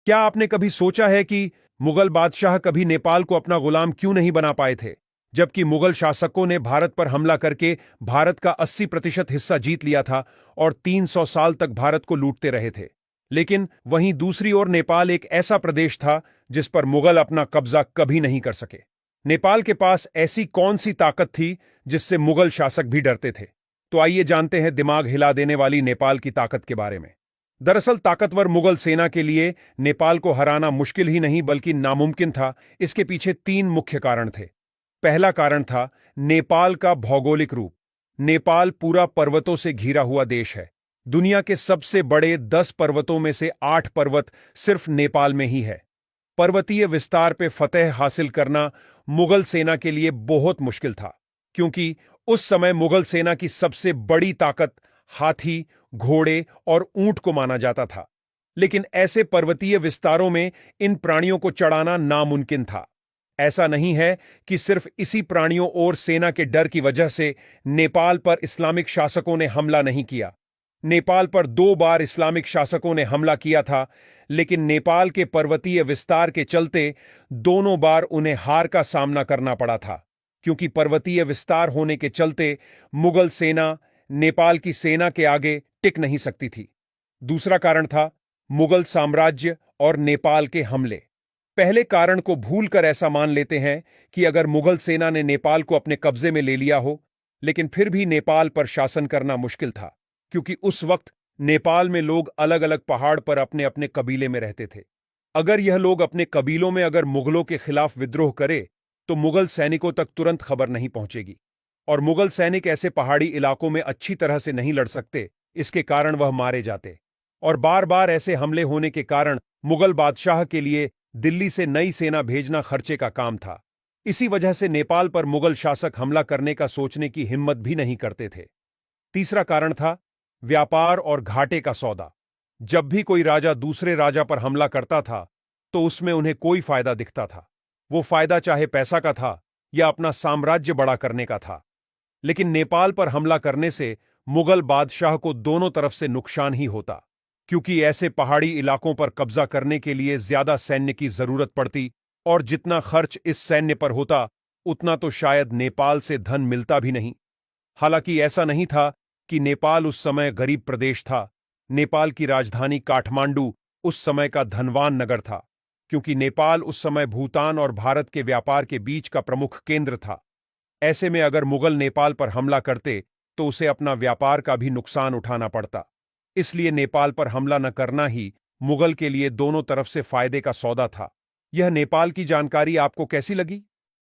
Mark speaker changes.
Speaker 1: क्या आपने कभी सोचा है कि मुगल बादशाह कभी नेपाल को अपना गुलाम क्यों नहीं बना पाए थे, जबकि मुगल शासकों ने भारत पर हमला करके भारत का 80% हिस्सा जीत लिया था और 300 साल तक भारत को लूटते रहे थे। लेकिन वहीं दूसरी ओर नेपाल एक ऐसा प्रदेश था जिस पर मुगल अपना कब्जा कभी नहीं कर सके। नेपाल के पास ऐसी कौन सी ताकत थी जिससे मुगल शासक भी डरते थे? तो आइए जानते हैं दिमाग हिला देने वाली नेपाल की ताकत के बारे में। दरअसल ताकतवर मुगल सेना के लिए नेपाल को हराना मुश्किल ही नहीं बल्कि नामुमकिन था। इसके पीछे 3 मुख्य कारण थे। पहला कारण था नेपाल का भौगोलिक रूप। नेपाल पूरा पर्वतों से घिरा हुआ देश है। दुनिया के सबसे बड़े 10 पर्वतों में से 8 पर्वत सिर्फ नेपाल में ही है। पर्वतीय विस्तार पे फतह हासिल करना मुगल सेना के लिए बहुत मुश्किल था, क्योंकि उस समय मुगल सेना की सबसे बड़ी ताकत हाथी, घोड़े और ऊंट को माना जाता था। लेकिन ऐसे पर्वतीय विस्तारों में इन प्राणियों को चढ़ाना नामुमकिन था। ऐसा नहीं है कि सिर्फ इसी प्राणियों और सेना के डर की वजह से नेपाल पर इस्लामिक शासकों ने हमला नहीं किया। नेपाल पर 2 बार इस्लामिक शासकों ने हमला किया था, लेकिन नेपाल के पर्वतीय विस्तार के चलते दोनों बार उन्हें हार का सामना करना पड़ा था, क्योंकि पर्वतीय विस्तार होने के चलते मुगल सेना नेपाल की सेना के आगे टिक नहीं सकती थी। दूसरा कारण था मुगल साम्राज्य और नेपाल के हमले। पहले कारण को भूलकर ऐसा मान लेते हैं कि अगर मुगल सेना ने नेपाल को अपने कब्जे में ले लिया हो, लेकिन फिर भी नेपाल पर शासन करना मुश्किल था, क्योंकि उस वक्त नेपाल में लोग अलग अलग पहाड़ पर अपने अपने कबीले में रहते थे। अगर यह लोग अपने कबीलों में अगर मुगलों के खिलाफ विद्रोह करे तो मुगल सैनिकों तक तुरंत खबर नहीं पहुंचेगी, और मुगल सैनिक ऐसे पहाड़ी इलाकों में अच्छी तरह से नहीं लड़ सकते। इसके कारण वह मारे जाते, और बार बार ऐसे हमले होने के कारण मुगल बादशाह के लिए दिल्ली से नई सेना भेजना खर्चे का काम था। इसी वजह से नेपाल पर मुगल शासक हमला करने का सोचने की हिम्मत भी नहीं करते थे। तीसरा कारण था व्यापार और घाटे का सौदा। जब भी कोई राजा दूसरे राजा पर हमला करता था तो उसमें उन्हें कोई फायदा दिखता था। वो फायदा चाहे पैसा का था या अपना साम्राज्य बड़ा करने का था। लेकिन नेपाल पर हमला करने से मुगल बादशाह को दोनों तरफ से नुकसान ही होता, क्योंकि ऐसे पहाड़ी इलाकों पर कब्जा करने के लिए ज्यादा सैन्य की जरूरत पड़ती, और जितना खर्च इस सैन्य पर होता उतना तो शायद नेपाल से धन मिलता भी नहीं। हालांकि ऐसा नहीं था कि नेपाल उस समय गरीब प्रदेश था। नेपाल की राजधानी काठमांडू उस समय का धनवान नगर था, क्योंकि नेपाल उस समय भूटान और भारत के व्यापार के बीच का प्रमुख केंद्र था। ऐसे में अगर मुगल नेपाल पर हमला करते तो उसे अपना व्यापार का भी नुकसान उठाना पड़ता। इसलिए नेपाल पर हमला न करना ही मुगल के लिए दोनों तरफ से फायदे का सौदा था। यह नेपाल की जानकारी आपको कैसी लगी?